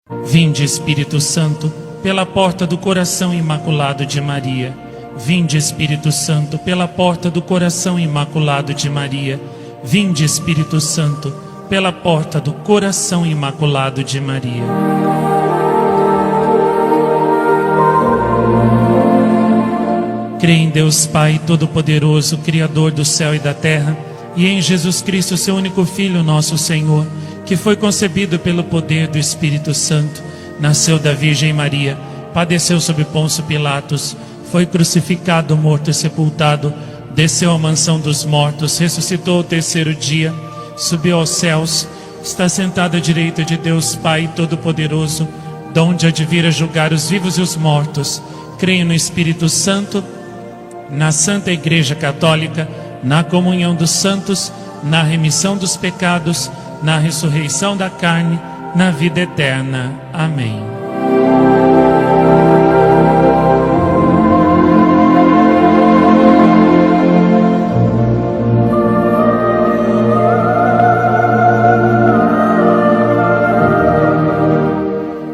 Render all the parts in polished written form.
Vinde, Espírito Santo, pela porta do coração imaculado de Maria. Vinde, Espírito Santo, pela porta do coração imaculado de Maria. Vinde, Espírito Santo, pela porta do coração imaculado de Maria. Creio em Deus Pai Todo-Poderoso, Criador do céu e da terra, e em Jesus Cristo, seu único Filho, nosso Senhor, que foi concebido pelo poder do Espírito Santo, nasceu da Virgem Maria, padeceu sob Pôncio Pilatos, foi crucificado, morto e sepultado, desceu à mansão dos mortos, ressuscitou ao terceiro dia, subiu aos céus, está sentado à direita de Deus Pai Todo-Poderoso, donde há de vir a julgar os vivos e os mortos. Creio no Espírito Santo, na Santa Igreja Católica, na comunhão dos santos, na remissão dos pecados, na ressurreição da carne, na vida eterna. Amém.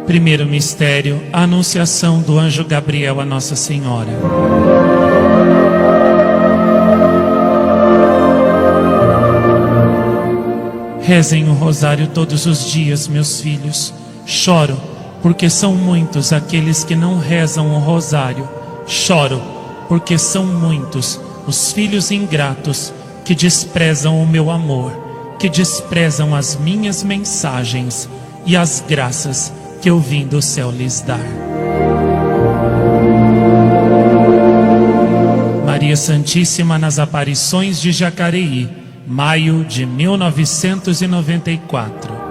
Primeiro mistério, a anunciação do anjo Gabriel a Nossa Senhora. Rezem o rosário todos os dias, meus filhos. Choro, porque são muitos aqueles que não rezam o rosário. Choro, porque são muitos os filhos ingratos que desprezam o meu amor, que desprezam as minhas mensagens e as graças que eu vim do céu lhes dar. Maria Santíssima nas aparições de Jacareí, maio de 1994.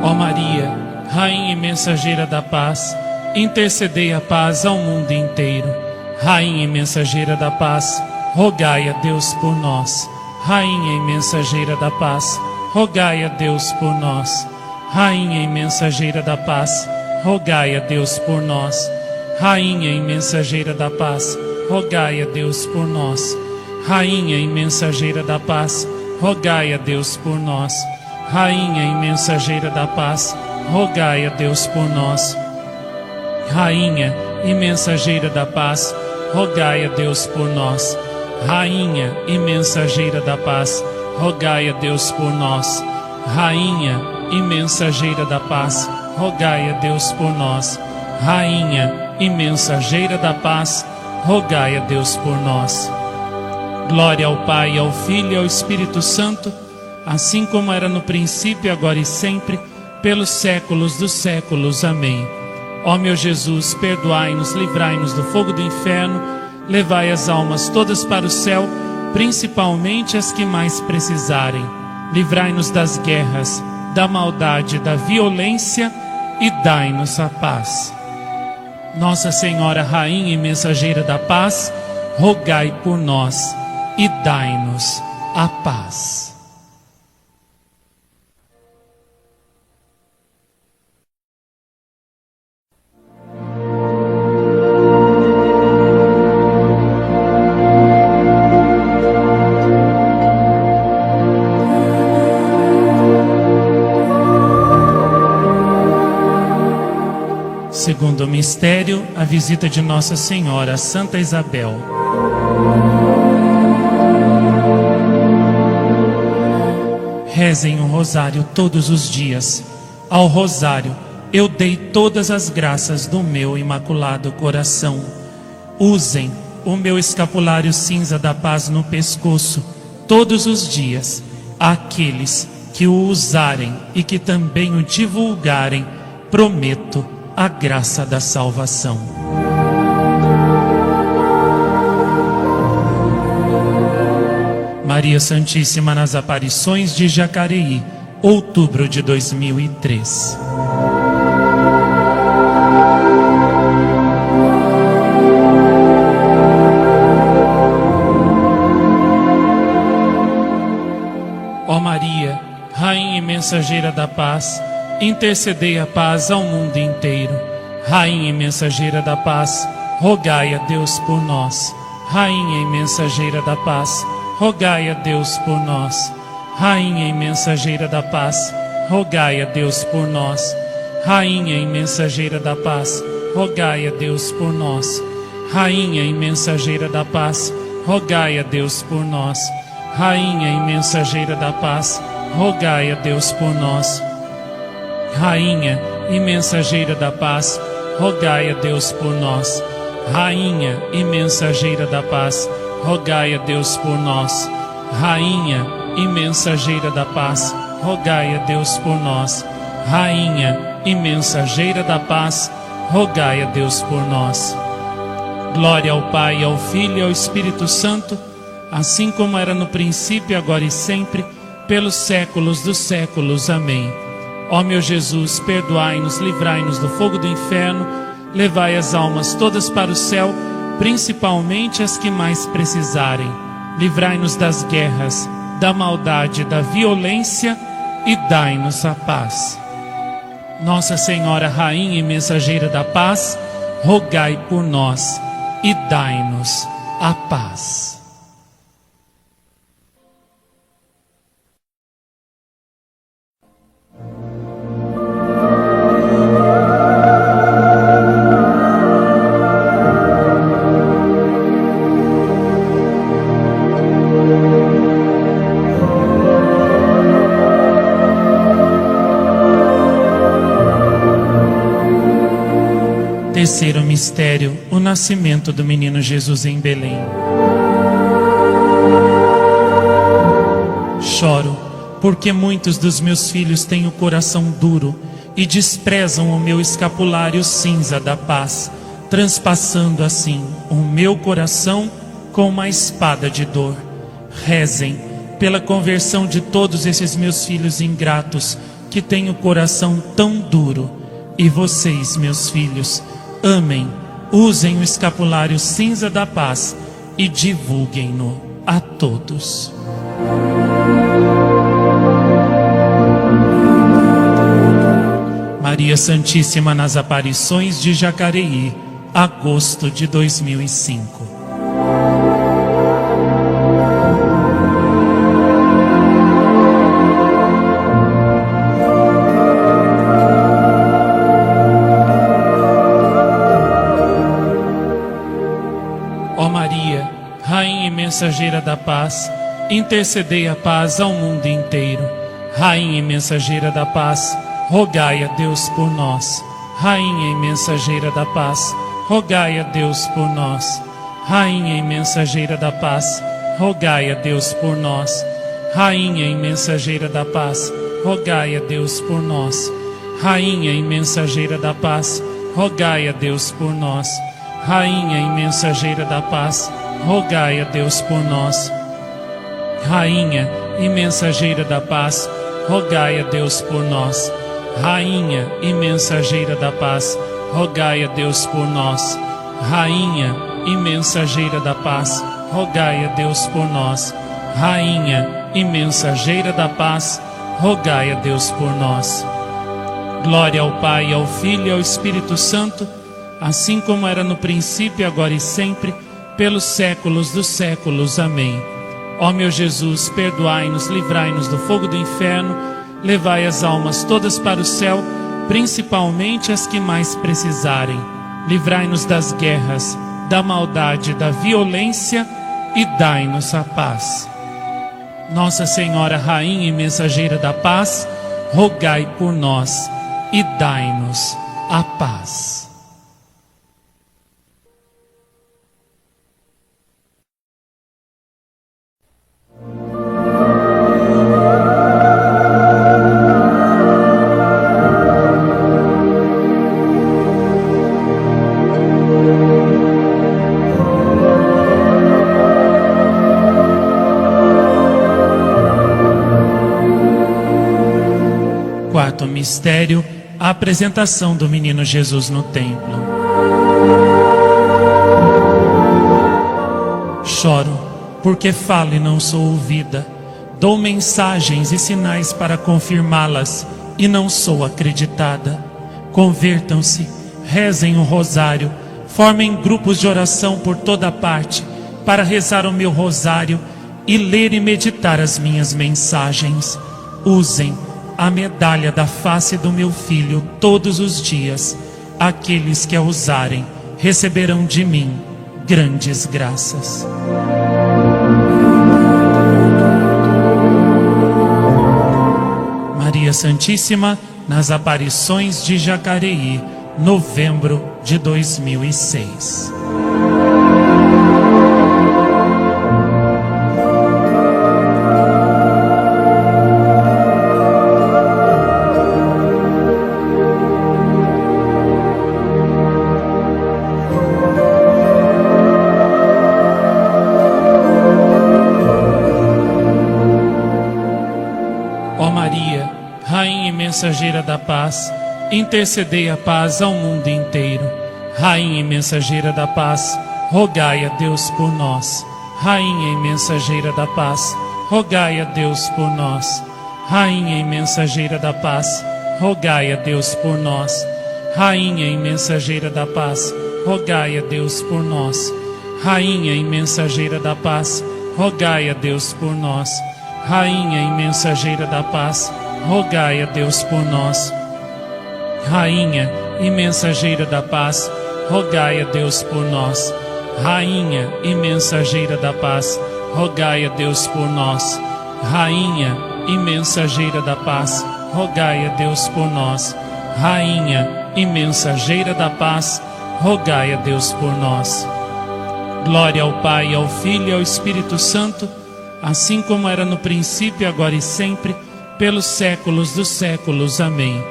Ó Maria, Rainha e Mensageira da Paz, intercedei a paz ao mundo inteiro. Rainha e Mensageira da Paz, rogai a Deus por nós. Rainha e Mensageira da Paz, rogai a Deus por nós. Rainha e Mensageira da Paz, rogai a Deus por nós. Rainha e Mensageira da Paz, rogai a Deus por nós. Rainha e Mensageira da Paz, rogai a Deus por nós. Rainha e Mensageira da Paz, rogai a Deus por nós. Rainha e Mensageira da Paz, rogai a Deus por nós. Rainha e Mensageira da Paz, rogai a Deus por nós. Rainha e Mensageira da Paz, rogai a Deus por nós. Rainha e Mensageira da Paz, rogai a Deus por nós. Glória ao Pai, ao Filho e ao Espírito Santo, assim como era no princípio, agora e sempre, pelos séculos dos séculos. Amém. Ó meu Jesus, perdoai-nos, livrai-nos do fogo do inferno, levai as almas todas para o céu, principalmente as que mais precisarem. Livrai-nos das guerras, da maldade, da violência e dai-nos a paz. Nossa Senhora, Rainha e Mensageira da Paz, rogai por nós e dai-nos a paz. Segundo mistério, a visita de Nossa Senhora a Santa Isabel. Rezem o rosário todos os dias. Ao rosário eu dei todas as graças do meu imaculado coração. Usem o meu escapulário cinza da paz no pescoço todos os dias. Aqueles que o usarem e que também o divulgarem, prometo a graça da salvação. Maria Santíssima nas aparições de Jacareí, outubro de 2003. Ó Maria, Rainha e Mensageira da Paz, intercedei a paz ao mundo inteiro. Rainha e Mensageira da Paz, rogai a Deus por nós. Rainha e mensageira da paz, rogai a Deus por nós. Rainha e mensageira da paz, rogai a Deus por nós. Rainha e mensageira da paz, rogai a Deus por nós. Rainha e mensageira da paz, rogai a Deus por nós. Rainha e mensageira da paz, rogai a Deus por nós. Rainha e mensageira da paz, rogai a Deus por nós. Rainha e mensageira da paz, rogai a Deus por nós. Rainha e mensageira da paz, rogai a Deus por nós. Rainha e mensageira da paz, rogai a Deus por nós. Glória ao Pai, ao Filho e ao Espírito Santo, assim como era no princípio, agora e sempre, pelos séculos dos séculos. Amém. Ó meu Jesus, perdoai-nos, livrai-nos do fogo do inferno, levai as almas todas para o céu, principalmente as que mais precisarem. Livrai-nos das guerras, da maldade, da violência e dai-nos a paz. Nossa Senhora, Rainha e Mensageira da Paz, rogai por nós e dai-nos a paz. Terceiro mistério, o nascimento do menino Jesus em Belém. Choro, porque muitos dos meus filhos têm o coração duro e desprezam o meu escapulário cinza da paz, transpassando assim o meu coração com uma espada de dor. Rezem pela conversão de todos esses meus filhos ingratos, que têm o coração tão duro. E vocês, meus filhos, amem, usem o escapulário cinza da paz e divulguem-no a todos. Maria Santíssima nas Aparições de Jacareí, agosto de 2005. Mensageira da paz, intercedei a paz ao mundo inteiro. Rainha e mensageira da paz, rogai a Deus por nós. Rainha e mensageira da paz, rogai a Deus por nós. Rainha e mensageira da paz, rogai a Deus por nós. Rainha e mensageira da paz, rogai a Deus por nós. Rainha e mensageira da paz, rogai a Deus por nós. Rainha e mensageira da paz, rogai a Deus por nós. Rainha e mensageira da paz, rogai a Deus por nós. Rainha e mensageira da paz, rogai a Deus por nós. Rainha e mensageira da paz, rogai a Deus por nós. Rainha e mensageira da paz, rogai a Deus por nós. Glória ao Pai, ao Filho e ao Espírito Santo, assim como era no princípio, agora e sempre, pelos séculos dos séculos. Amém. Ó meu Jesus, perdoai-nos, livrai-nos do fogo do inferno, levai as almas todas para o céu, principalmente as que mais precisarem. Livrai-nos das guerras, da maldade, da violência e dai-nos a paz. Nossa Senhora, Rainha e Mensageira da Paz, rogai por nós e dai-nos a paz. Quarto mistério, a apresentação do menino Jesus no templo. Choro, porque falo e não sou ouvida. Dou mensagens e sinais para confirmá-las e não sou acreditada. Convertam-se, rezem o rosário, formem grupos de oração por toda parte, para rezar o meu rosário e ler e meditar as minhas mensagens. Usem a medalha da face do meu filho todos os dias. Aqueles que a usarem receberão de mim grandes graças. Maria Santíssima nas aparições de Jacareí, novembro de 2006. Ó Maria, Rainha e Mensageira da Paz, intercedei a paz ao mundo inteiro. Rainha e Mensageira da Paz, rogai a Deus por nós. Rainha e Mensageira da Paz, rogai a Deus por nós. Rainha e Mensageira da Paz, rogai a Deus por nós. Rainha e Mensageira da Paz, rogai a Deus por nós. Rainha e Mensageira da Paz, rogai a Deus por nós. Rainha e Mensageira da Paz, rogai a Deus por nós. Rainha e Mensageira da Paz, rogai a Deus por nós. Rainha e Mensageira da Paz, rogai a Deus por nós. Rainha e Mensageira da Paz, rogai a Deus por nós. Rainha e Mensageira da Paz, rogai a Deus por nós. Glória ao Pai, ao Filho e ao Espírito Santo, assim como era no princípio, agora e sempre, pelos séculos dos séculos. Amém.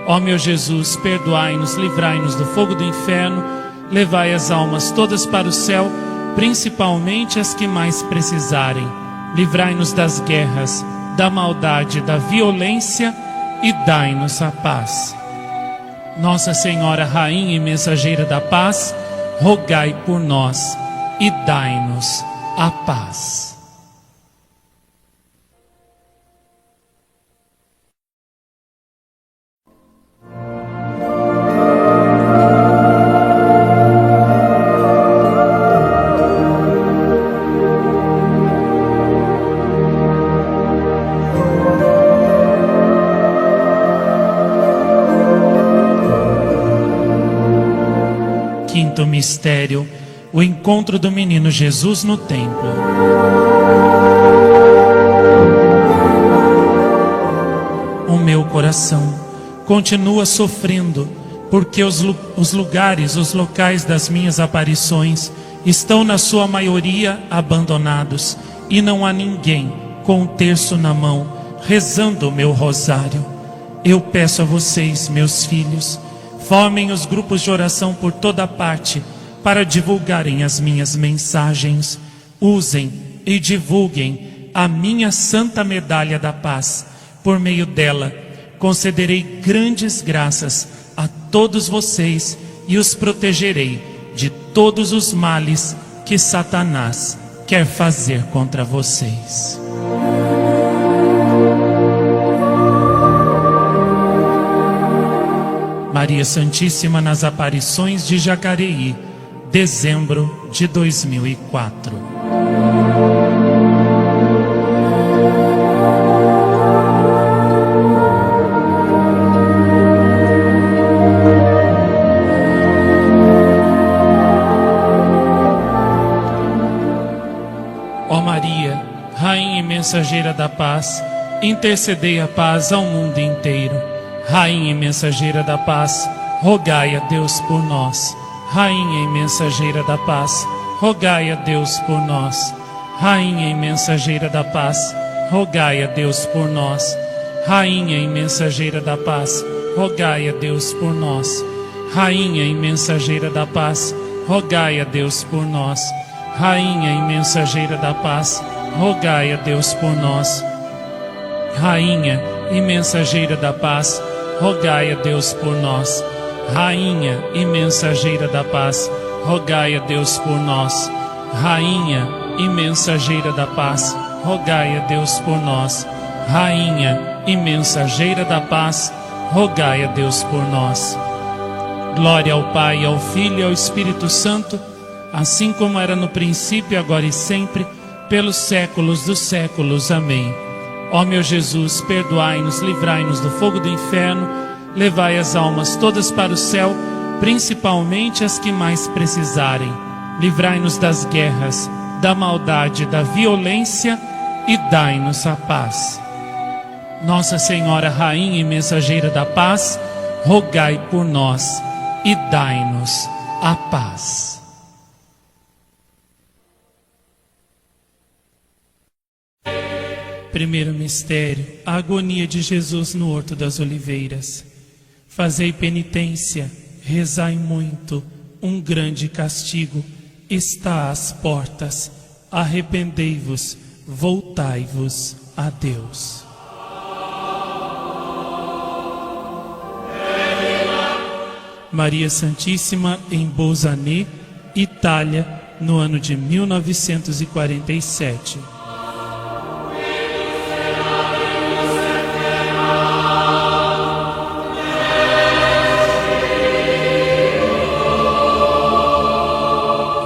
Ó meu Jesus, perdoai-nos, livrai-nos do fogo do inferno, levai as almas todas para o céu, principalmente as que mais precisarem. Livrai-nos das guerras, da maldade, da violência e dai-nos a paz. Nossa Senhora, Rainha e Mensageira da Paz, rogai por nós e dai-nos a paz. Quinto mistério, o encontro do menino Jesus no templo. O meu coração continua sofrendo, porque os locais das minhas aparições estão na sua maioria abandonados, e não há ninguém com um terço na mão rezando o meu rosário. Eu peço a vocês, meus filhos, formem os grupos de oração por toda parte para divulgarem as minhas mensagens. Usem e divulguem a minha Santa Medalha da Paz. Por meio dela, concederei grandes graças a todos vocês e os protegerei de todos os males que Satanás quer fazer contra vocês. Maria Santíssima nas aparições de Jacareí, dezembro de 2004. Ó Maria, Rainha e Mensageira da Paz, intercedei a paz ao mundo inteiro. Rainha e Mensageira da Paz, rogai a Deus por nós. Rainha e Mensageira da Paz, rogai a Deus por nós. Rainha e Mensageira da Paz, rogai a Deus por nós. Rainha e Mensageira da Paz, rogai a Deus por nós. Rainha e Mensageira da Paz, rogai a Deus por nós. Rainha e Mensageira da Paz, rogai a Deus por nós. Rainha e Mensageira da Paz, rogai a Deus por nós. Rainha e Mensageira da Paz, rogai a Deus por nós. Rainha e Mensageira da Paz, rogai a Deus por nós. Rainha e Mensageira da Paz, rogai a Deus por nós. Glória ao Pai, ao Filho e ao Espírito Santo, assim como era no princípio, agora e sempre, pelos séculos dos séculos. Amém. Ó meu Jesus, perdoai-nos, livrai-nos do fogo do inferno, levai as almas todas para o céu, principalmente as que mais precisarem. Livrai-nos das guerras, da maldade, da violência e dai-nos a paz. Nossa Senhora, Rainha e Mensageira da Paz, rogai por nós e dai-nos a paz. Primeiro mistério, a agonia de Jesus no Horto das Oliveiras. Fazei penitência, rezai muito, um grande castigo está às portas. Arrependei-vos, voltai-vos a Deus. Maria Santíssima em Bolzanê, Itália, no ano de 1947.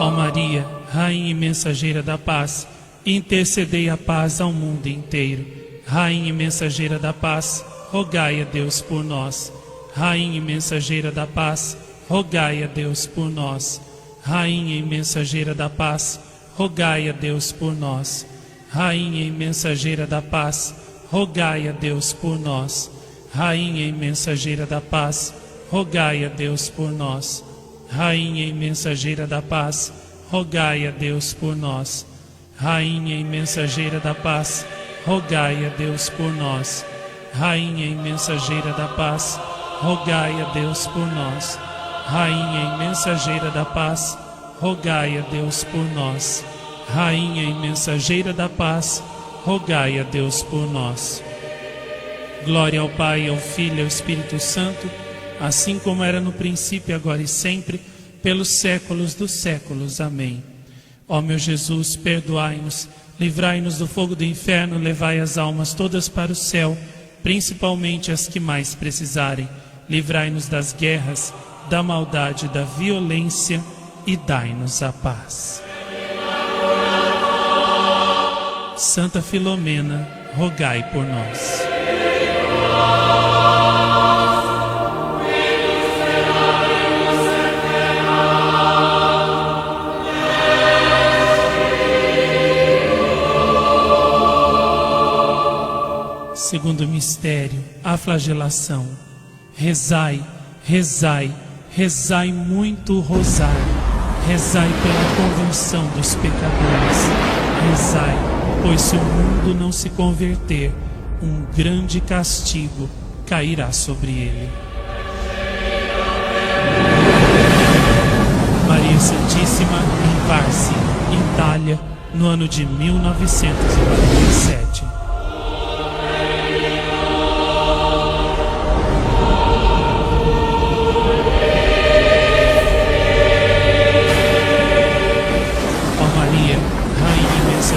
Ó Maria, Rainha e Mensageira da Paz, intercedei a paz ao mundo inteiro. Rainha e Mensageira da Paz, rogai a Deus por nós. Rainha e Mensageira da Paz, rogai a Deus por nós. Rainha e Mensageira da Paz, rogai a Deus por nós. Rainha e Mensageira da Paz, rogai a Deus por nós. Rainha e Mensageira da Paz, rogai a Deus por nós. Rainha e Mensageira da Paz, rogai a Deus por nós. Rainha e Mensageira da Paz, rogai a Deus por nós. Rainha e Mensageira da Paz, rogai a Deus por nós. Rainha e Mensageira da Paz, rogai a Deus por nós. Rainha e Mensageira da Paz, rogai a Deus por nós. Glória ao Pai, ao Filho e ao Espírito Santo, assim como era no princípio, agora e sempre, pelos séculos dos séculos. Amém. Ó meu Jesus, perdoai-nos, livrai-nos do fogo do inferno, levai as almas todas para o céu, principalmente as que mais precisarem. Livrai-nos das guerras, da maldade, da violência e dai-nos a paz. Santa Filomena, rogai por nós. Segundo mistério, a flagelação. Rezai, rezai, rezai muito o rosário. Rezai pela conversão dos pecadores. Rezai, pois se o mundo não se converter, um grande castigo cairá sobre ele. Maria Santíssima em Varzi, Itália, no ano de 1947.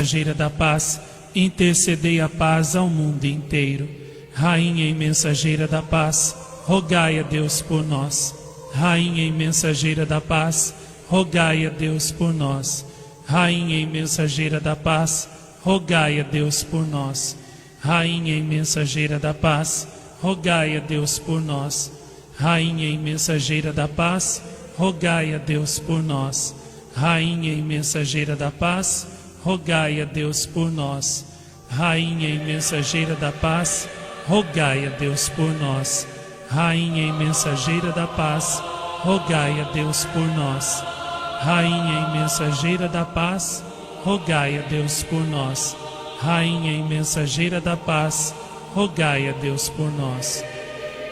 Mensageira da Paz, intercedei a paz ao mundo inteiro. Rainha e Mensageira da Paz, rogai a Deus por nós. Rainha e Mensageira da Paz, rogai a Deus por nós. Rainha e Mensageira da Paz, rogai a Deus por nós. Rainha e Mensageira da Paz, rogai a Deus por nós. Rainha e Mensageira da Paz, rogai a Deus por nós. Rainha e Mensageira da Paz, rogai a Deus por nós. Rainha e Mensageira da Paz, rogai a Deus por nós. Rainha e Mensageira da Paz, rogai a Deus por nós. Rainha e Mensageira da Paz, rogai a Deus por nós. Rainha e Mensageira da Paz, rogai a Deus por nós.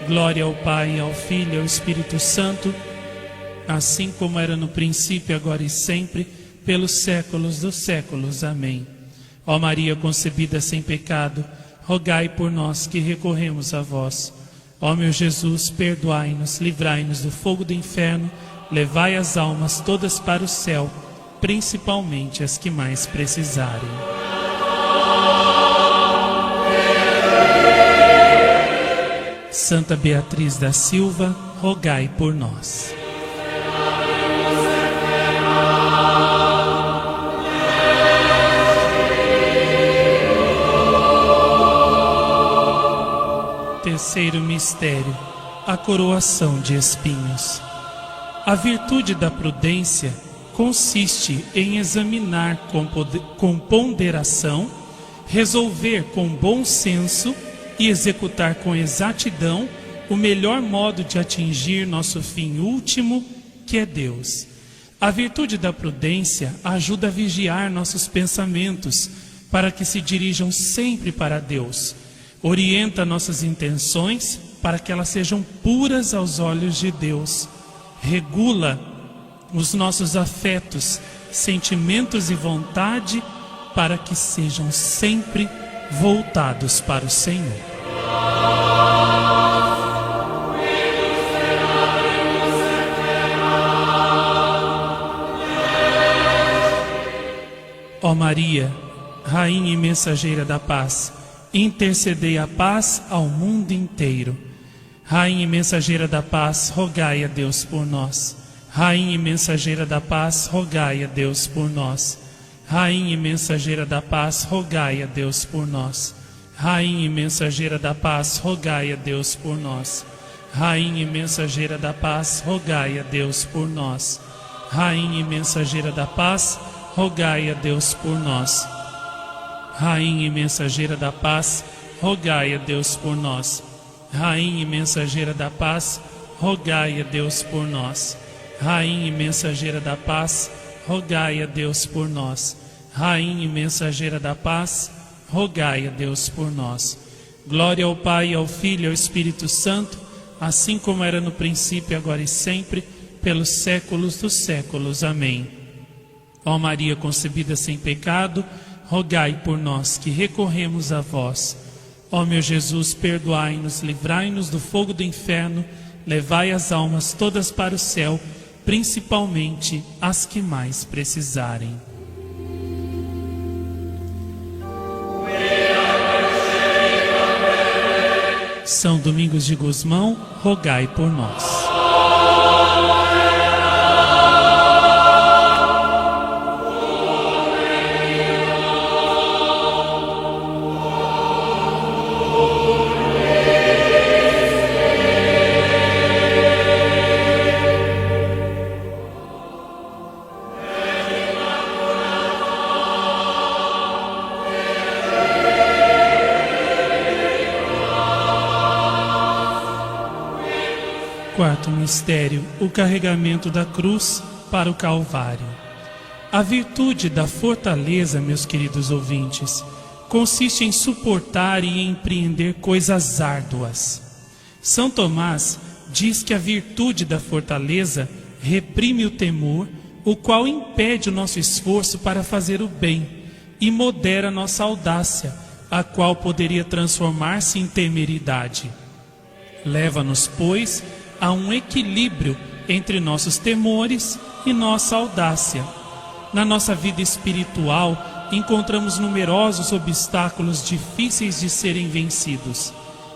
Glória ao Pai, ao Filho e ao Espírito Santo, assim como era no princípio, agora e sempre, pelos séculos dos séculos. Amém. Ó Maria concebida sem pecado, rogai por nós que recorremos a vós. Ó meu Jesus, perdoai-nos, livrai-nos do fogo do inferno, levai as almas todas para o céu, principalmente as que mais precisarem. Santa Beatriz da Silva, rogai por nós. Terceiro mistério: a coroação de espinhos. A virtude da prudência consiste em examinar com ponderação, resolver com bom senso e executar com exatidão o melhor modo de atingir nosso fim último, que é Deus. A virtude da prudência ajuda a vigiar nossos pensamentos para que se dirijam sempre para Deus. Orienta nossas intenções para que elas sejam puras aos olhos de Deus. Regula os nossos afetos, sentimentos e vontade para que sejam sempre voltados para o Senhor. Ó Maria, Rainha e Mensageira da Paz, intercedei a paz ao mundo inteiro. Rainha e Mensageira da Paz, rogai a Deus por nós. Rainha e Mensageira da Paz, rogai a Deus por nós. Rainha e Mensageira da Paz, rogai a Deus por nós. Rainha e Mensageira da Paz, rogai a Deus por nós. Rainha e Mensageira da Paz, rogai a Deus por nós. Rainha e Mensageira da Paz, rogai a Deus por nós. Rainha e Mensageira da Paz, rogai a Deus por nós. Rainha e Mensageira da Paz, rogai a Deus por nós. Rainha e Mensageira da Paz, rogai a Deus por nós. Rainha e Mensageira da Paz, rogai a Deus por nós. Glória ao Pai, ao Filho e ao Espírito Santo, assim como era no princípio, agora e sempre, pelos séculos dos séculos. Amém. Ó Maria concebida sem pecado, rogai por nós que recorremos a vós. Ó meu Jesus, perdoai-nos, livrai-nos do fogo do inferno, levai as almas todas para o céu, principalmente as que mais precisarem. São Domingos de Gusmão, rogai por nós. Quarto mistério: o carregamento da cruz para o Calvário. A virtude da fortaleza, meus queridos ouvintes, consiste em suportar e empreender coisas árduas. São Tomás diz que a virtude da fortaleza reprime o temor, o qual impede o nosso esforço para fazer o bem e modera nossa audácia, a qual poderia transformar-se em temeridade. Leva-nos, pois, a um equilíbrio entre nossos temores e nossa audácia. Na nossa vida espiritual, encontramos numerosos obstáculos difíceis de serem vencidos.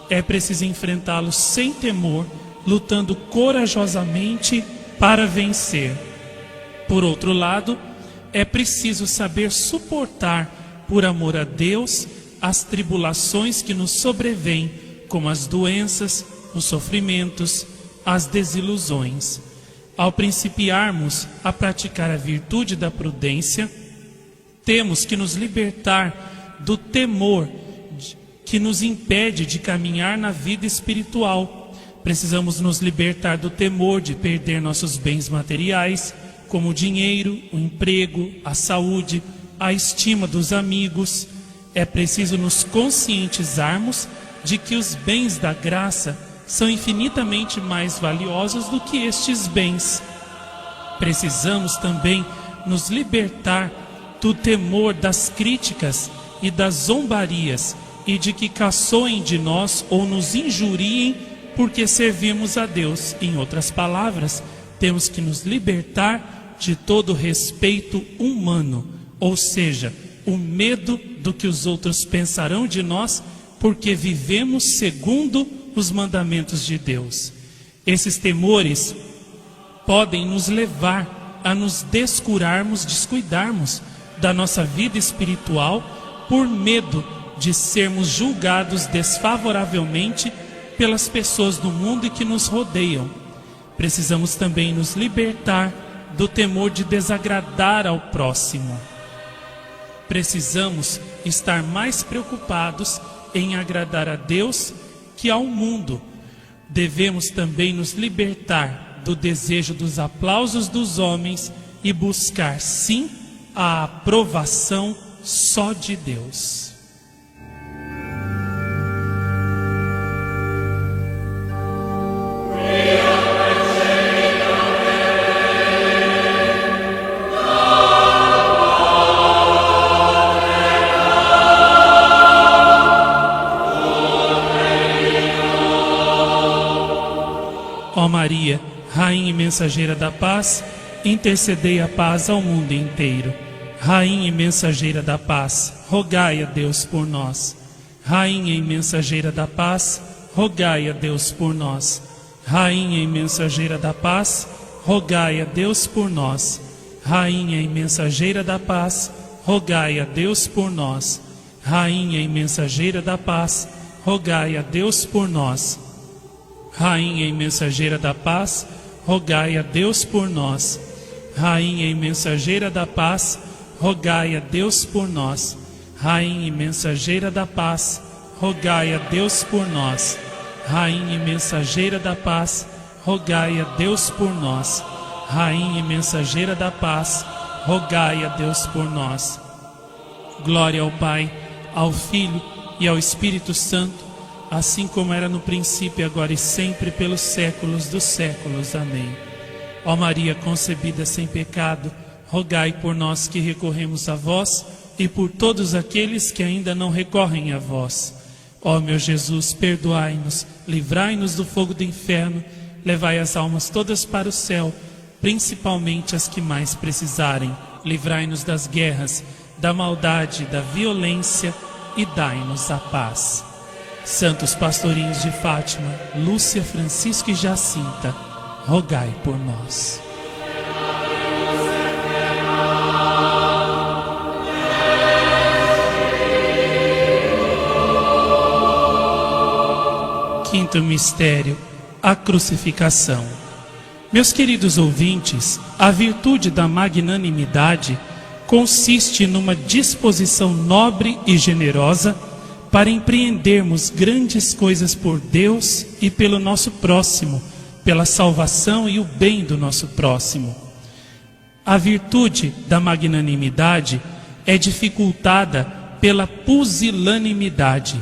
É preciso enfrentá-los sem temor, lutando corajosamente para vencer. Por outro lado, é preciso saber suportar, por amor a Deus, as tribulações que nos sobrevêm, como as doenças, os sofrimentos, as desilusões. Ao principiarmos a praticar a virtude da prudência, temos que nos libertar do temor que nos impede de caminhar na vida espiritual. Precisamos nos libertar do temor de perder nossos bens materiais, como o dinheiro, o emprego, a saúde, a estima dos amigos. É preciso nos conscientizarmos de que os bens da graça são infinitamente mais valiosos do que estes bens. Precisamos também nos libertar do temor das críticas e das zombarias e de que caçoem de nós ou nos injuriem porque servimos a Deus. Em outras palavras, temos que nos libertar de todo respeito humano, ou seja, o medo do que os outros pensarão de nós, porque vivemos segundo os mandamentos de Deus. Esses temores podem nos levar a nos descuidarmos da nossa vida espiritual por medo de sermos julgados desfavoravelmente pelas pessoas do mundo e que nos rodeiam. Precisamos também nos libertar do temor de desagradar ao próximo. Precisamos estar mais preocupados em agradar a Deus que ao mundo. Devemos também nos libertar do desejo dos aplausos dos homens e buscar, sim, a aprovação só de Deus. Ó Maria, Rainha e Mensageira da Paz, intercedei a paz ao mundo inteiro. Rainha e Mensageira da Paz, rogai a Deus por nós. Rainha e Mensageira da Paz, rogai a Deus por nós. Rainha e Mensageira da Paz, rogai a Deus por nós. Rainha e Mensageira da Paz, rogai a Deus por nós. Rainha e Mensageira da Paz, rogai a Deus por nós. Rainha e Mensageira da Paz, rogai a Deus por nós. Rainha e Mensageira da Paz, rogai a Deus por nós. Rainha e Mensageira da Paz, rogai a Deus por nós. Rainha e Mensageira da Paz, rogai a Deus por nós. Rainha e Mensageira da Paz, rogai a Deus por nós. Glória ao Pai, ao Filho e ao Espírito Santo, assim como era no princípio, agora e sempre, pelos séculos dos séculos. Amém. Ó Maria concebida sem pecado, rogai por nós que recorremos a vós e por todos aqueles que ainda não recorrem a vós. Ó meu Jesus, perdoai-nos, livrai-nos do fogo do inferno, levai as almas todas para o céu, principalmente as que mais precisarem. Livrai-nos das guerras, da maldade, da violência e dai-nos a paz. Santos pastorinhos de Fátima, Lúcia, Francisco e Jacinta, rogai por nós. Quinto mistério, a crucificação. Meus queridos ouvintes, a virtude da magnanimidade consiste numa disposição nobre e generosa para empreendermos grandes coisas por Deus e pelo nosso próximo, pela salvação e o bem do nosso próximo. A virtude da magnanimidade é dificultada pela pusilanimidade.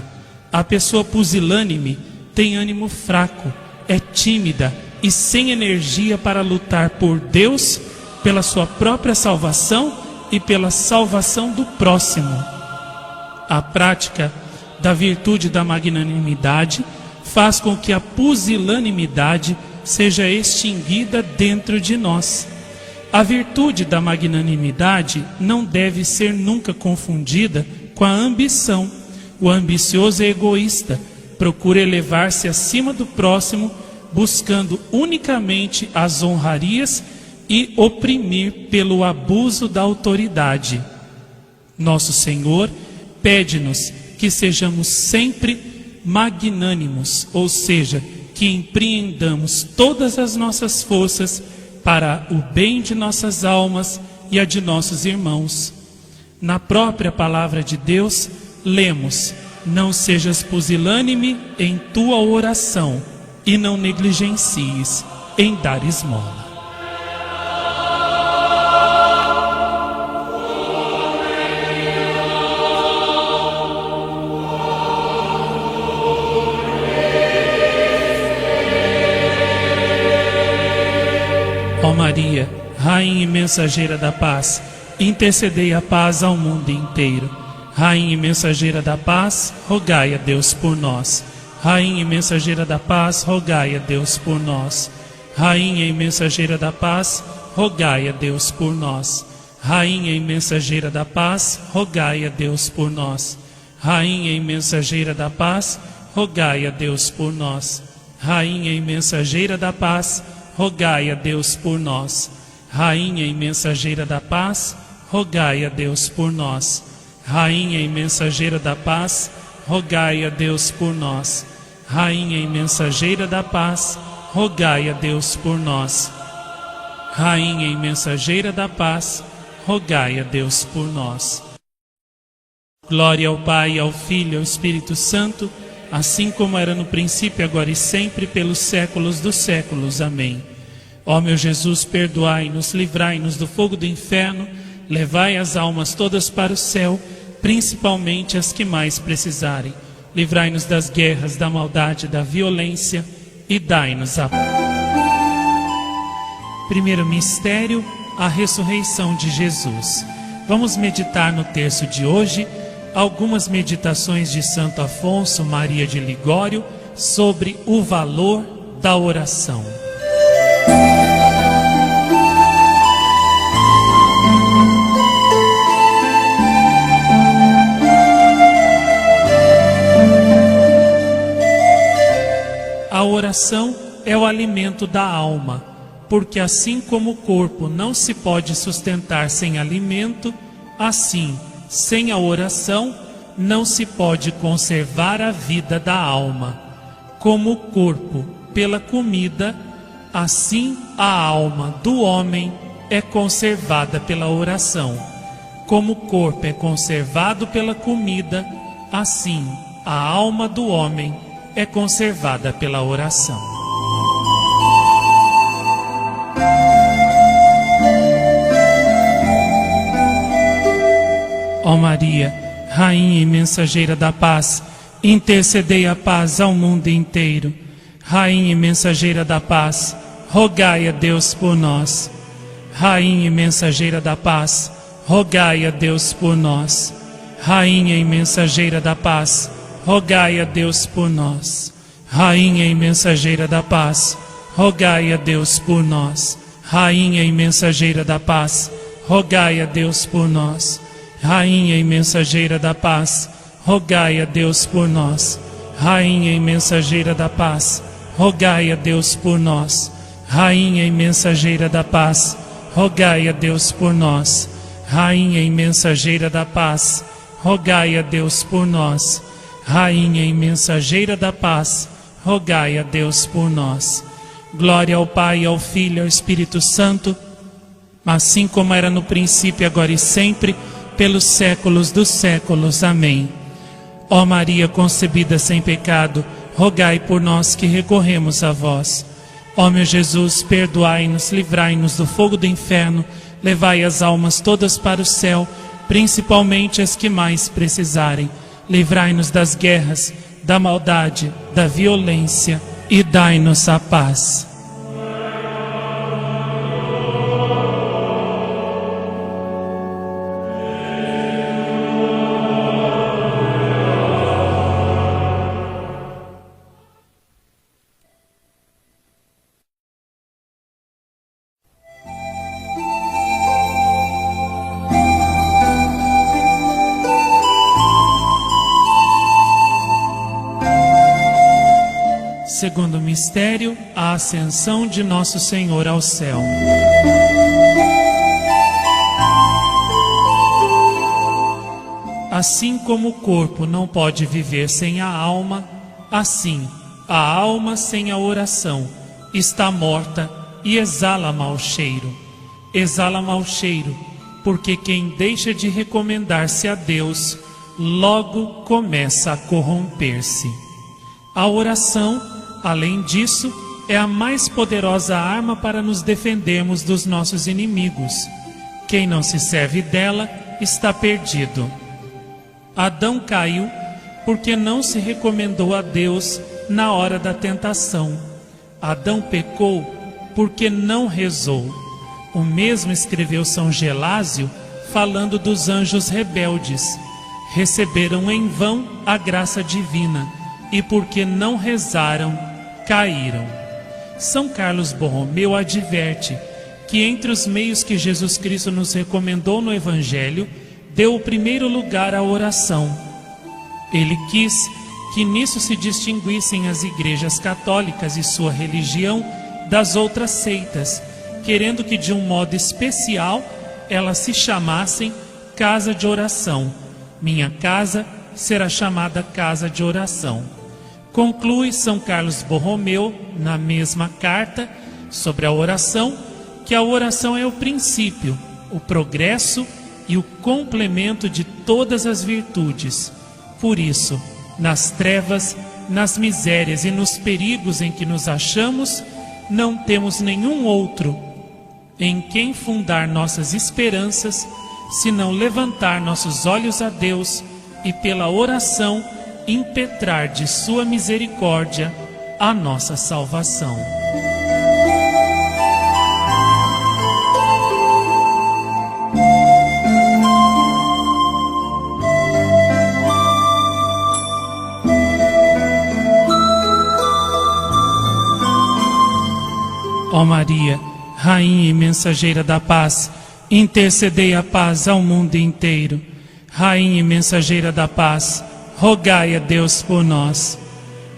A pessoa pusilânime tem ânimo fraco, é tímida e sem energia para lutar por Deus, pela sua própria salvação e pela salvação do próximo. A prática da virtude da magnanimidade faz com que a pusilanimidade seja extinguida dentro de nós. A virtude da magnanimidade não deve ser nunca confundida com a ambição. O ambicioso é egoísta, procura elevar-se acima do próximo, buscando unicamente as honrarias e oprimir pelo abuso da autoridade. Nosso Senhor pede-nos que sejamos sempre magnânimos, ou seja, que empreendamos todas as nossas forças para o bem de nossas almas e a de nossos irmãos. Na própria palavra de Deus, lemos: não sejas pusilânime em tua oração e não negligencies em dar esmola. Ó Maria, Rainha e Mensageira da Paz, intercedei a paz ao mundo inteiro. Rainha e Mensageira da Paz, rogai a Deus por nós. Rainha e Mensageira da Paz, rogai a Deus por nós. Rainha e Mensageira da Paz, rogai a Deus por nós. Rainha e Mensageira da Paz, rogai a Deus por nós. Rainha e Mensageira da Paz, rogai a Deus por nós. Rainha e Mensageira da Paz, rogai a Deus por nós. Rainha e Mensageira da Paz, rogai a Deus por nós. Rainha e Mensageira da Paz, rogai a Deus por nós. Rainha e mensageira da paz, rogai a Deus por nós. Rainha e mensageira da paz, rogai a Deus por nós. Glória ao Pai, ao Filho e ao Espírito Santo, assim como era no princípio, agora e sempre, pelos séculos dos séculos. Amém. Ó meu Jesus, perdoai-nos, livrai-nos do fogo do inferno, levai as almas todas para o céu, principalmente as que mais precisarem. Livrai-nos das guerras, da maldade, da violência e dai-nos a paz. Primeiro mistério, a ressurreição de Jesus. Vamos meditar no terço de hoje algumas meditações de Santo Afonso Maria de Ligório sobre o valor da oração. A oração é o alimento da alma, porque assim como o corpo não se pode sustentar sem alimento, assim, sem a oração, não se pode conservar a vida da alma. Como o corpo pela comida, assim a alma do homem é conservada pela oração. Como o corpo é conservado pela comida, assim a alma do homem é conservada pela oração. Ó Maria, Rainha e mensageira da paz, intercedei a paz ao mundo inteiro. Rainha e mensageira da paz, rogai a Deus por nós. Rainha e mensageira da paz, rogai a Deus por nós. Rainha e mensageira da paz, rogai a Deus por nós. Rainha e mensageira da paz, rogai a Deus por nós. Rainha e mensageira da paz, rogai a Deus por nós. Rainha e mensageira da paz, rogai a Deus por nós. Rainha e mensageira da paz, rogai a Deus por nós. Rainha e mensageira da paz, rogai a Deus por nós. Rainha e mensageira da paz, rogai a Deus por nós. Rainha e mensageira da paz, rogai a Deus por nós. Glória ao Pai, ao Filho e ao Espírito Santo, assim como era no princípio, agora e sempre, pelos séculos dos séculos. Amém. Ó Maria concebida sem pecado, rogai por nós que recorremos a vós. Ó meu Jesus, perdoai-nos, livrai-nos do fogo do inferno, levai as almas todas para o céu, principalmente as que mais precisarem. Livrai-nos das guerras, da maldade, da violência e dai-nos a paz. Segundo mistério, a ascensão de Nosso Senhor ao céu. Assim como o corpo não pode viver sem a alma, assim a alma sem a oração está morta e exala mau cheiro. Exala mau cheiro, porque quem deixa de recomendar-se a Deus, logo começa a corromper-se. A oração, além disso, é a mais poderosa arma para nos defendermos dos nossos inimigos. Quem não se serve dela está perdido. Adão caiu porque não se recomendou a Deus na hora da tentação. Adão pecou porque não rezou. O mesmo escreveu São Gelásio, falando dos anjos rebeldes. Receberam em vão a graça divina, e porque não rezaram, caíram. São Carlos Borromeu adverte que entre os meios que Jesus Cristo nos recomendou no Evangelho, deu o primeiro lugar à oração. Ele quis que nisso se distinguissem as igrejas católicas e sua religião das outras seitas, querendo que de um modo especial elas se chamassem casa de oração. Minha casa será chamada casa de oração. Conclui São Carlos Borromeu, na mesma carta, sobre a oração, que a oração é o princípio, o progresso e o complemento de todas as virtudes. Por isso, nas trevas, nas misérias e nos perigos em que nos achamos, não temos nenhum outro em quem fundar nossas esperanças, senão levantar nossos olhos a Deus e pela oração impetrar de sua misericórdia a nossa salvação. Ó Maria, Rainha e Mensageira da Paz, intercedei a paz ao mundo inteiro. Rainha e Mensageira da Paz, rogai a Deus por nós.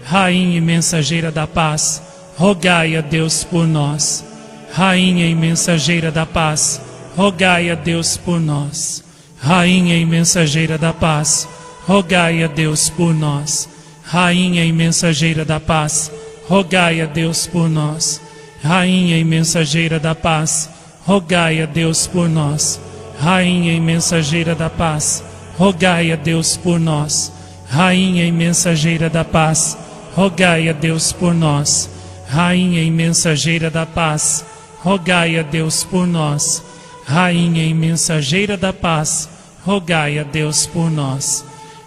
Rainha e Mensageira da Paz, rogai a Deus por nós. Rainha e Mensageira da Paz, rogai a Deus por nós. Rainha e Mensageira da Paz, rogai a Deus por nós. Rainha e Mensageira da Paz, rogai a Deus por nós. Rainha e Mensageira da Paz, rogai a Deus por nós. Rainha e Mensageira da Paz, rogai a Deus por nós. Rainha e Mensageira da Paz, rogai a Deus por nós. Rainha e Mensageira da Paz, rogai a Deus por nós. Rainha e Mensageira da Paz, rogai a Deus por nós.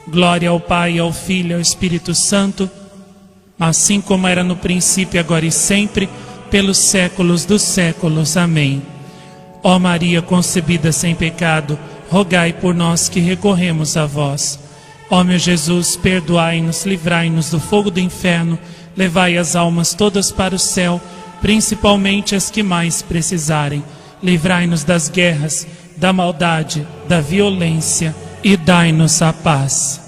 Glória ao Pai, ao Filho e ao Espírito Santo, assim como era no princípio, agora e sempre, pelos séculos dos séculos. Amém. Ó Maria concebida sem pecado, rogai por nós que recorremos a vós. Ó meu Jesus, perdoai-nos, livrai-nos do fogo do inferno, levai as almas todas para o céu, principalmente as que mais precisarem. Livrai-nos das guerras, da maldade, da violência e dai-nos a paz.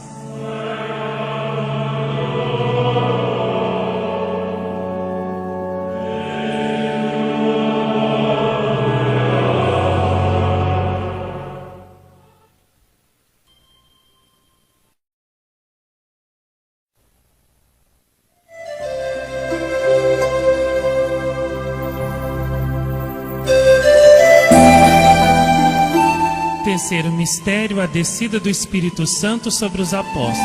Terceiro mistério, a descida do Espírito Santo sobre os apóstolos.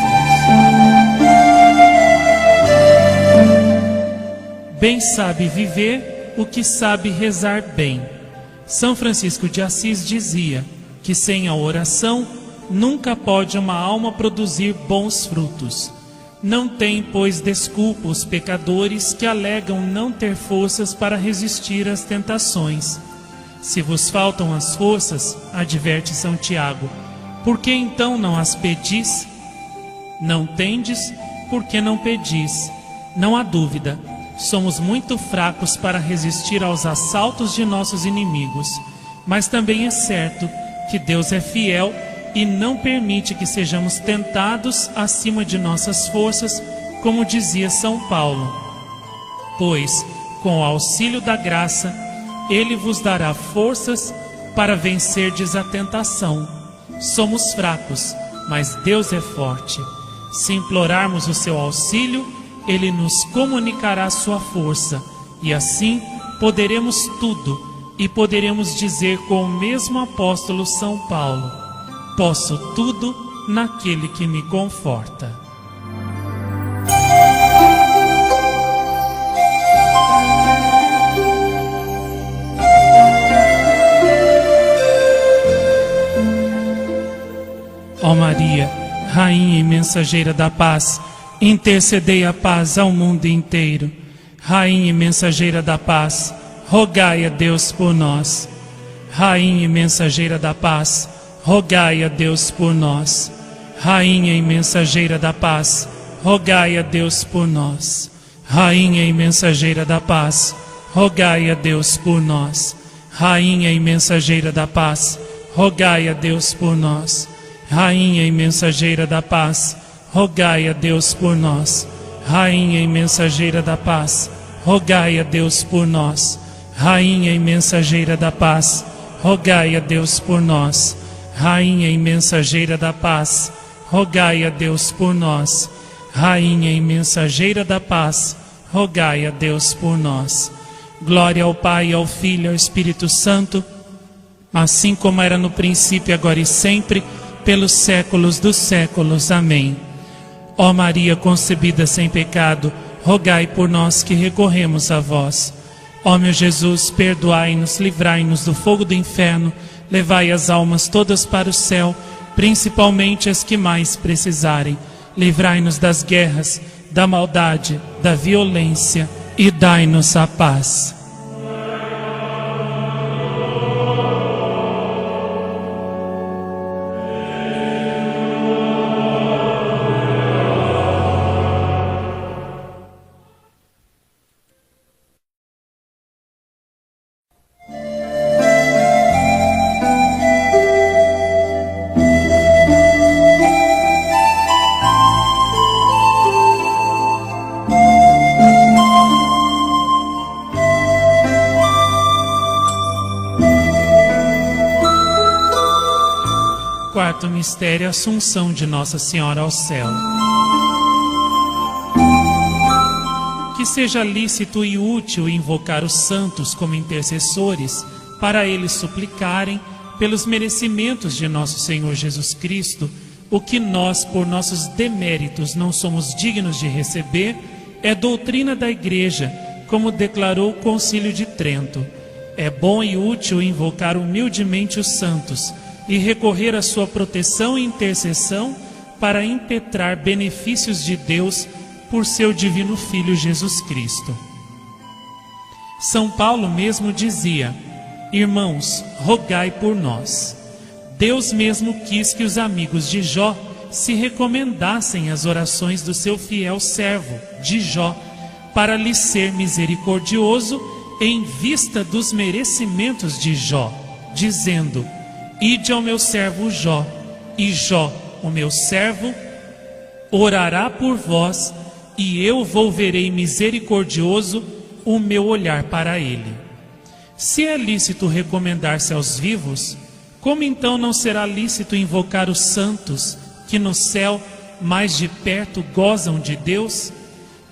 Bem sabe viver o que sabe rezar bem. São Francisco de Assis dizia que sem a oração nunca pode uma alma produzir bons frutos. Não tem, pois, desculpa os pecadores que alegam não ter forças para resistir às tentações. Se vos faltam as forças, adverte São Tiago, por que então não as pedis? Não tendes, porque não pedis. Não há dúvida, somos muito fracos para resistir aos assaltos de nossos inimigos, mas também é certo que Deus é fiel e não permite que sejamos tentados acima de nossas forças, como dizia São Paulo. Pois, com o auxílio da graça, Ele vos dará forças para vencerdes a tentação. Somos fracos, mas Deus é forte. Se implorarmos o seu auxílio, Ele nos comunicará sua força, e assim poderemos tudo, e poderemos dizer com o mesmo apóstolo São Paulo: posso tudo naquele que me conforta. Ó Maria, Rainha e Mensageira da Paz, intercedei a paz ao mundo inteiro. Rainha e Mensageira da Paz, rogai a Deus por nós. Rainha e Mensageira da Paz, rogai a Deus por nós. Rainha e Mensageira da Paz, rogai a Deus por nós. Rainha e Mensageira da Paz, rogai a Deus por nós. Rainha e Mensageira da Paz, rogai a Deus por nós. Rainha e Mensageira da Paz, rogai a Deus por nós. Rainha e Mensageira da Paz, rogai a Deus por nós. Rainha e Mensageira da Paz, rogai a Deus por nós. Rainha e Mensageira da Paz, rogai a Deus por nós. Rainha e mensageira da paz, rogai a Deus por nós. Glória ao Pai, ao Filho e ao Espírito Santo, assim como era no princípio, agora e sempre, pelos séculos dos séculos. Amém. Ó Maria concebida sem pecado, rogai por nós que recorremos a vós. Ó meu Jesus, perdoai-nos, livrai-nos do fogo do inferno, levai as almas todas para o céu, principalmente as que mais precisarem. Livrai-nos das guerras, da maldade, da violência e dai-nos a paz. Quarto mistério, a Assunção de Nossa Senhora ao céu. Que seja lícito e útil invocar os santos como intercessores, para eles suplicarem, pelos merecimentos de nosso Senhor Jesus Cristo, o que nós, por nossos deméritos, não somos dignos de receber, é doutrina da Igreja, como declarou o Concílio de Trento. É bom e útil invocar humildemente os santos, e recorrer à sua proteção e intercessão para impetrar benefícios de Deus por seu divino Filho Jesus Cristo. São Paulo mesmo dizia: irmãos, rogai por nós. Deus mesmo quis que os amigos de Jó se recomendassem às orações do seu fiel servo, de Jó, para lhe ser misericordioso em vista dos merecimentos de Jó, dizendo: ide ao meu servo Jó, e Jó, o meu servo, orará por vós, e eu volverei misericordioso o meu olhar para ele. Se é lícito recomendar-se aos vivos, como então não será lícito invocar os santos, que no céu mais de perto gozam de Deus?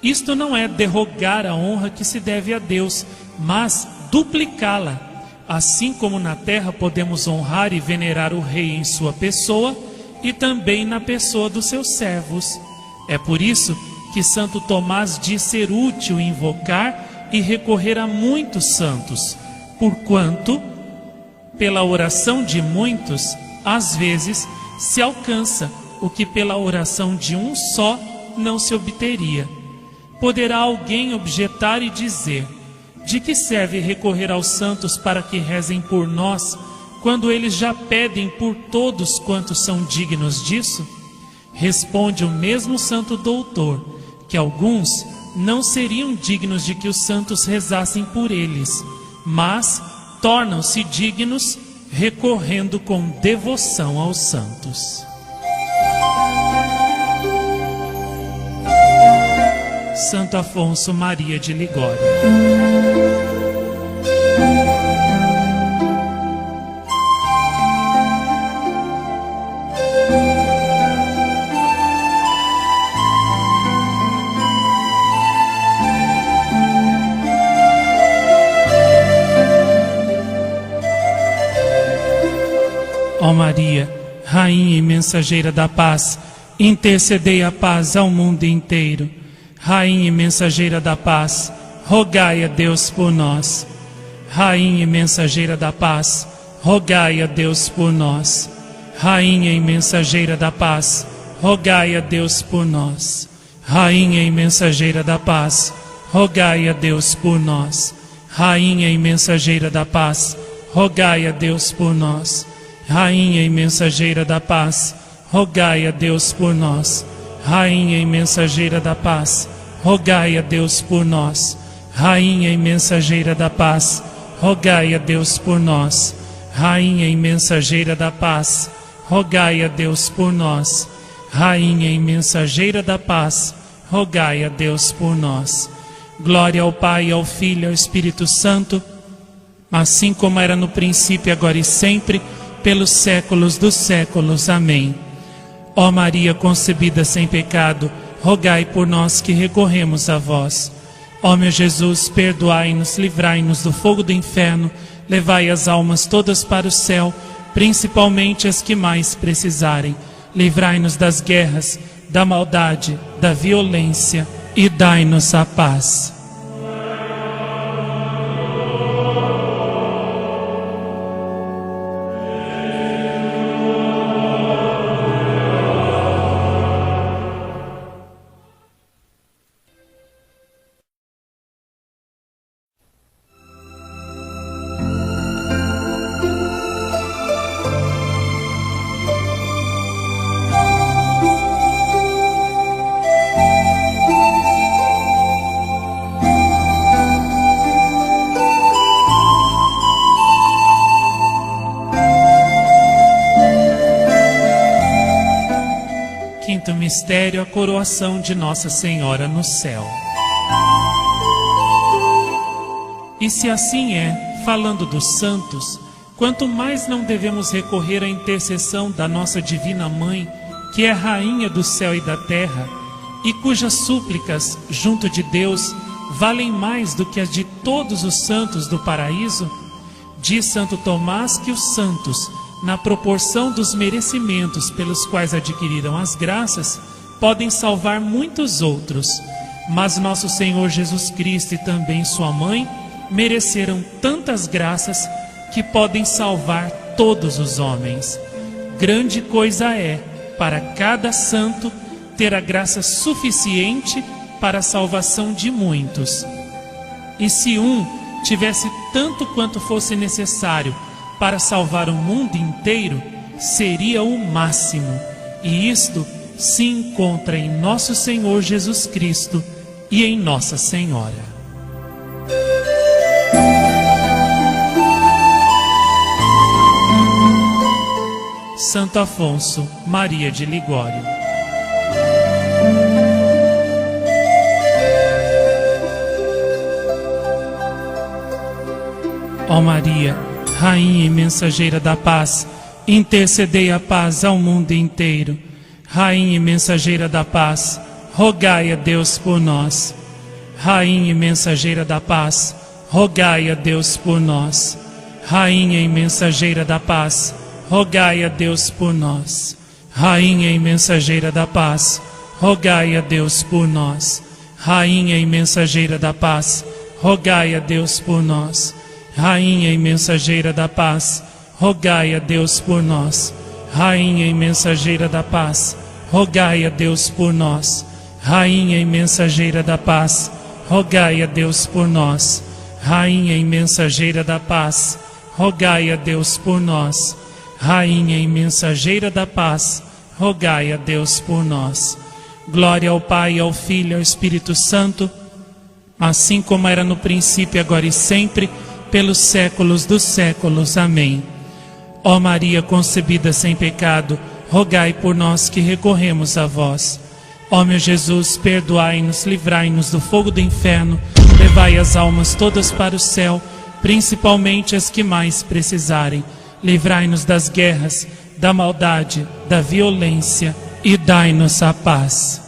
Isto não é derrogar a honra que se deve a Deus, mas duplicá-la. Assim como na terra podemos honrar e venerar o rei em sua pessoa, e também na pessoa dos seus servos. É por isso que Santo Tomás diz ser útil invocar e recorrer a muitos santos, porquanto, pela oração de muitos, às vezes se alcança o que pela oração de um só não se obteria. Poderá alguém objetar e dizer: de que serve recorrer aos santos para que rezem por nós, quando eles já pedem por todos quantos são dignos disso? Responde o mesmo santo doutor, que alguns não seriam dignos de que os santos rezassem por eles, mas tornam-se dignos recorrendo com devoção aos santos. Santo Afonso Maria de Ligório. Ó Maria, Rainha e mensageira da paz, intercedei a paz ao mundo inteiro. Rainha e mensageira da paz, rogai a Deus por nós. Rainha e mensageira da paz, rogai a Deus por nós. Rainha e mensageira da paz, rogai a Deus por nós. Rainha e mensageira da paz, rogai a Deus por nós. Rainha e mensageira da paz, rogai a Deus por nós. Rainha e mensageira da paz, rogai a Deus por nós. Rainha e mensageira da paz, rogai a Deus por nós. Rainha e mensageira da paz, rogai a Deus por nós. Rainha e mensageira da paz, rogai a Deus por nós. Rainha e mensageira da paz, rogai a Deus por nós. Glória ao Pai, ao Filho e ao Espírito Santo, assim como era no princípio, agora e sempre, pelos séculos dos séculos. Amém. Ó Maria concebida sem pecado, rogai por nós que recorremos a vós. Ó meu Jesus, perdoai-nos, livrai-nos do fogo do inferno, levai as almas todas para o céu, principalmente as que mais precisarem. Livrai-nos das guerras, da maldade, da violência e dai-nos a paz. Quinto mistério, a coroação de Nossa Senhora no céu. E se assim é, falando dos santos, quanto mais não devemos recorrer à intercessão da nossa Divina Mãe, que é Rainha do céu e da terra, e cujas súplicas, junto de Deus, valem mais do que as de todos os santos do paraíso? Diz Santo Tomás que os santos, na proporção dos merecimentos pelos quais adquiriram as graças, podem salvar muitos outros. Mas nosso Senhor Jesus Cristo e também sua mãe mereceram tantas graças que podem salvar todos os homens. Grande coisa é para cada santo ter a graça suficiente para a salvação de muitos. E se um tivesse tanto quanto fosse necessário para salvar o mundo inteiro, seria o máximo. E isto se encontra em nosso Senhor Jesus Cristo e em Nossa Senhora. Santo Afonso Maria de Ligório. Ó Maria, Rainha e mensageira da paz, intercedei a paz ao mundo inteiro. Rainha e mensageira da paz, rogai a Deus por nós. Rainha e mensageira da paz, rogai a Deus por nós. Rainha e mensageira da paz, rogai a Deus por nós. Rainha e mensageira da paz, rogai a Deus por nós. Rainha e mensageira da paz, rogai a Deus por nós. Rainha e mensageira da paz, rogai a Deus por nós. Rainha e mensageira da paz, rogai a Deus por nós. Rainha e mensageira da paz, rogai a Deus por nós. Rainha e mensageira da paz, rogai a Deus por nós. Rainha e mensageira da paz, rogai a Deus por nós. Glória ao Pai, ao Filho e ao Espírito Santo, assim como era no princípio, agora e sempre, pelos séculos dos séculos. Amém. Ó Maria concebida sem pecado, rogai por nós que recorremos a vós. Ó meu Jesus, perdoai-nos, livrai-nos do fogo do inferno, levai as almas todas para o céu, principalmente as que mais precisarem. Livrai-nos das guerras, da maldade, da violência e dai-nos a paz.